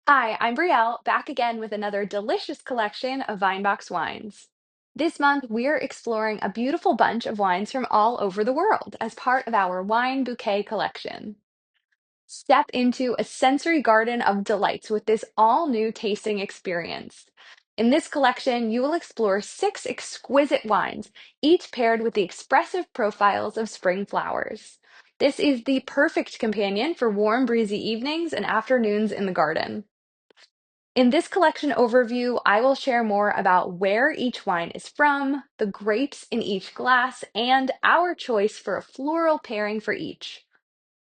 Hi, I'm Brielle, back again with another delicious collection of Vinebox wines. This month, we're exploring a beautiful bunch of wines from all over the world as part of our wine bouquet collection. Step into a sensory garden of delights with this all new tasting experience. In this collection, you will explore six exquisite wines, each paired with the expressive profiles of spring flowers. This is the perfect companion for warm, breezy evenings and afternoons in the garden. In this collection overview, I will share more about where each wine is from, the grapes in each glass, and our choice for a floral pairing for each.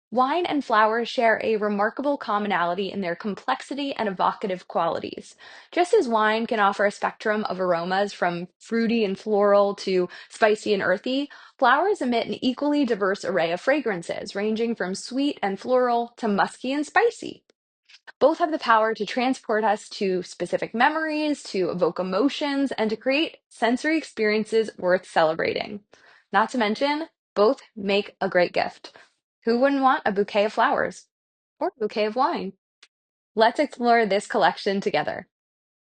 Wine and flowers share a remarkable commonality in their complexity and evocative qualities. Just as wine can offer a spectrum of aromas from fruity and floral to spicy and earthy, flowers emit an equally diverse array of fragrances, ranging from sweet and floral to musky and spicy. Both have the power to transport us to specific memories, to evoke emotions, and to create sensory experiences worth celebrating. Not to mention, both make a great gift. Who wouldn't want a bouquet of flowers or a bouquet of wine? Let's explore this collection together.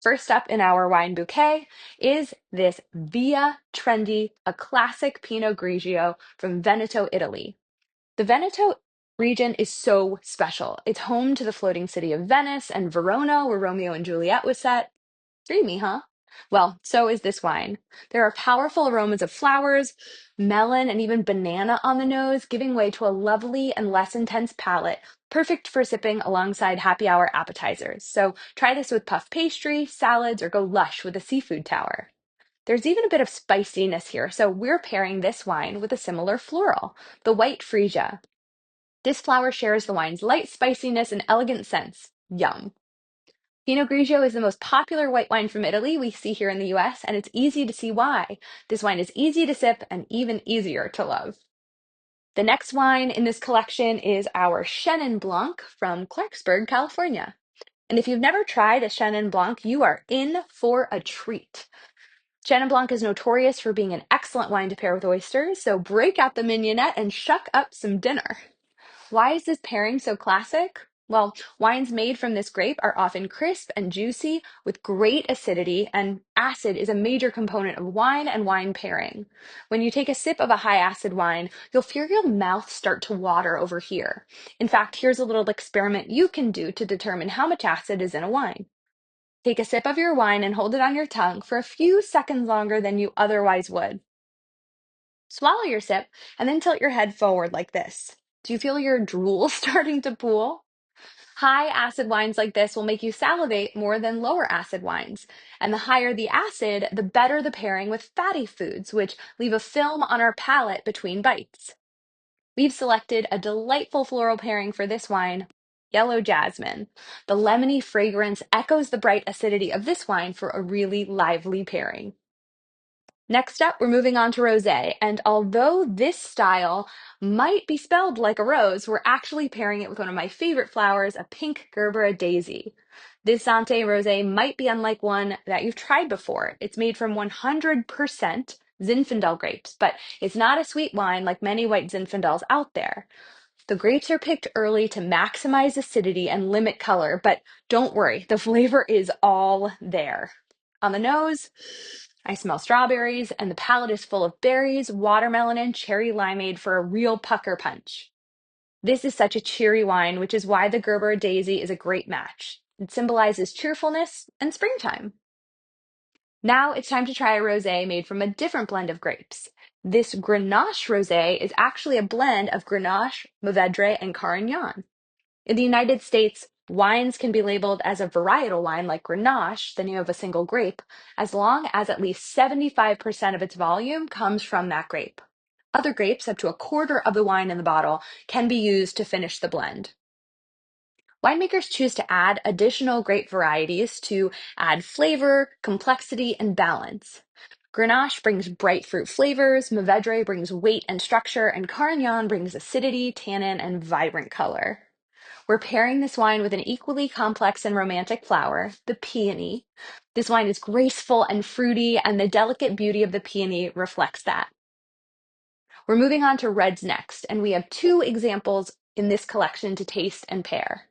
First up in our wine bouquet is this Via Trendi, a classic Pinot Grigio from Veneto, Italy. The Veneto region is so special. It's home to the floating city of Venice and Verona, where Romeo and Juliet was set. Dreamy, huh? Well, so is this wine. There are powerful aromas of flowers, melon, and even banana on the nose, giving way to a lovely and less intense palate, perfect for sipping alongside happy hour appetizers. So try this with puff pastry, salads, or go lush with a seafood tower. There's even a bit of spiciness here, so we're pairing this wine with a similar floral, the white freesia. This flower shares the wine's light spiciness and elegant scents. Yum. Pinot Grigio is the most popular white wine from Italy we see here in the US, and it's easy to see why. This wine is easy to sip and even easier to love. The next wine in this collection is our Chenin Blanc from Clarksburg, California. And if you've never tried a Chenin Blanc, you are in for a treat. Chenin Blanc is notorious for being an excellent wine to pair with oysters, so break out the mignonette and shuck up some dinner. Why is this pairing so classic? Well, wines made from this grape are often crisp and juicy with great acidity, and acid is a major component of wine and wine pairing. When you take a sip of a high acid wine, you'll feel your mouth start to water over here. In fact, here's a little experiment you can do to determine how much acid is in a wine. Take a sip of your wine and hold it on your tongue for a few seconds longer than you otherwise would. Swallow your sip and then tilt your head forward like this. Do you feel your drool starting to pool? High acid wines like this will make you salivate more than lower acid wines. And the higher the acid, the better the pairing with fatty foods, which leave a film on our palate between bites. We've selected a delightful floral pairing for this wine, yellow jasmine. The lemony fragrance echoes the bright acidity of this wine for a really lively pairing. Next up, we're moving on to rosé, and although this style might be spelled like a rose, we're actually pairing it with one of my favorite flowers, a pink Gerbera daisy. This Zante rosé might be unlike one that you've tried before. It's made from 100% Zinfandel grapes, but it's not a sweet wine like many white Zinfandels out there. The grapes are picked early to maximize acidity and limit color, but don't worry, the flavor is all there. On the nose, I smell strawberries, and the palate is full of berries, watermelon, and cherry limeade for a real pucker punch. This is such a cheery wine, which is why the Gerber Daisy is a great match. It symbolizes cheerfulness and springtime. Now it's time to try a rosé made from a different blend of grapes. This Grenache rosé is actually a blend of Grenache, Mourvedre, and Carignan. In the United States, wines can be labeled as a varietal wine like Grenache, the name of a single grape, as long as at least 75% of its volume comes from that grape. Other grapes, up to a quarter of the wine in the bottle, can be used to finish the blend. Winemakers choose to add additional grape varieties to add flavor, complexity, and balance. Grenache brings bright fruit flavors, Mourvedre brings weight and structure, and Carignan brings acidity, tannin, and vibrant color. We're pairing this wine with an equally complex and romantic flower, the peony. This wine is graceful and fruity, and the delicate beauty of the peony reflects that. We're moving on to reds next, and we have two examples in this collection to taste and pair.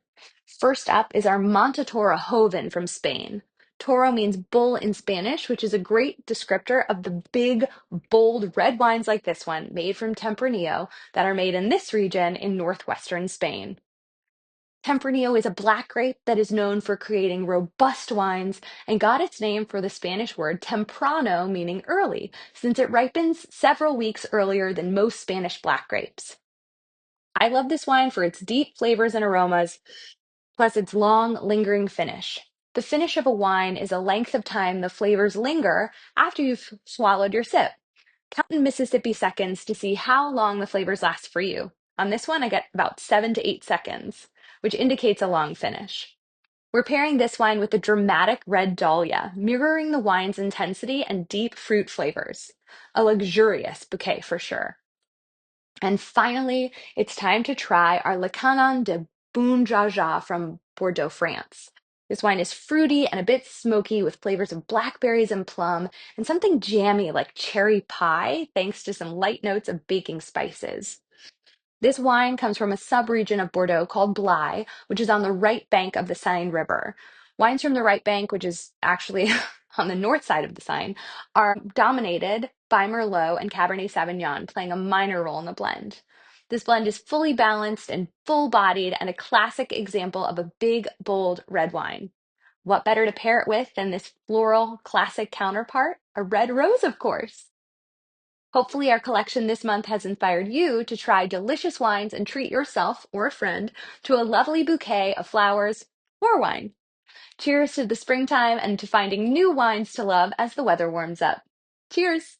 First up is our Montetoro Joven from Spain. Toro means bull in Spanish, which is a great descriptor of the big, bold red wines like this one, made from Tempranillo, that are made in this region in northwestern Spain. Tempranillo is a black grape that is known for creating robust wines and got its name for the Spanish word temprano, meaning early, since it ripens several weeks earlier than most Spanish black grapes. I love this wine for its deep flavors and aromas, plus its long, lingering finish. The finish of a wine is a length of time the flavors linger after you've swallowed your sip. Count in Mississippi seconds to see how long the flavors last for you. On this one, I get about 7 to 8 seconds, which indicates a long finish. We're pairing this wine with the dramatic red dahlia, mirroring the wine's intensity and deep fruit flavors. A luxurious bouquet for sure. And finally, it's time to try our Le Canon de Bunjaja from Bordeaux, France. This wine is fruity and a bit smoky with flavors of blackberries and plum and something jammy like cherry pie, thanks to some light notes of baking spices. This wine comes from a subregion of Bordeaux called Blaye, which is on the right bank of the Seine River. Wines from the right bank, which is actually on the north side of the Seine, are dominated by Merlot and Cabernet Sauvignon, playing a minor role in the blend. This blend is fully balanced and full bodied and a classic example of a big, bold red wine. What better to pair it with than this floral classic counterpart? A red rose, of course. Hopefully, our collection this month has inspired you to try delicious wines and treat yourself or a friend to a lovely bouquet of flowers or wine. Cheers to the springtime and to finding new wines to love as the weather warms up. Cheers!